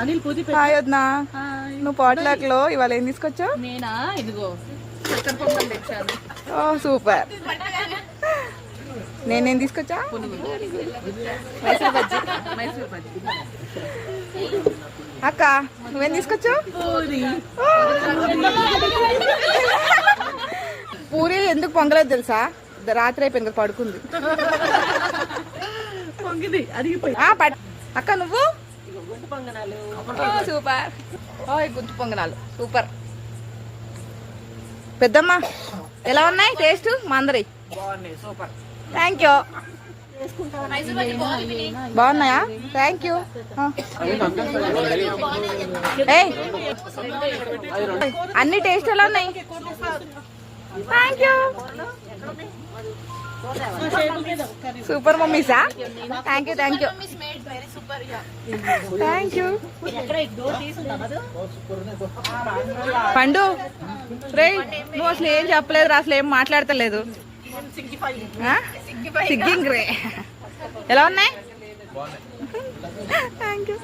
అనిల్ పూజ hi వదినా. నువ్వు potluck లో ఇవాళ ఏం తీసుకొచ్చావు? నేనా ఇదిగో చక్కెర పొంగల్ తెచ్చాను. ఓ సూపర్. నేనేం తీసుకొచ్చా? మైసూర్ బజ్జీ. మైసూర్ బజ్జీ. అక్క నువ్వేం తీసుకొచ్చావు? పూరి. పూరి ఎందుకు పొంగలేదు తెలుసా? రాత్రి అయిపోయింది కదా, పడుకుంది. పొంగింది అరిగిపోయి. అక్క నువ్వు? గుంటు పొంగనాలు. సూపర్. ఓ గుంటు పొంగనాలు సూపర్. పెద్దమ్మ ఎలా ఉన్నాయి టేస్ట్? మా అందరి బాగున్నాయి. సూపర్. Thank you. బాగున్నాయా? Thank you. అన్ని టేస్ట్ ఎలా ఉన్నాయి? Thank you. సూపర్ మమ్మీసా? Thank you thank you thank you. పండు రే నువ్వు అసలు ఏం చెప్పలేదు, అసలు ఏం మాట్లాడతలేదు. సిగ్గింగ్ రే. ఎలా ఉన్నాయి? Thank you.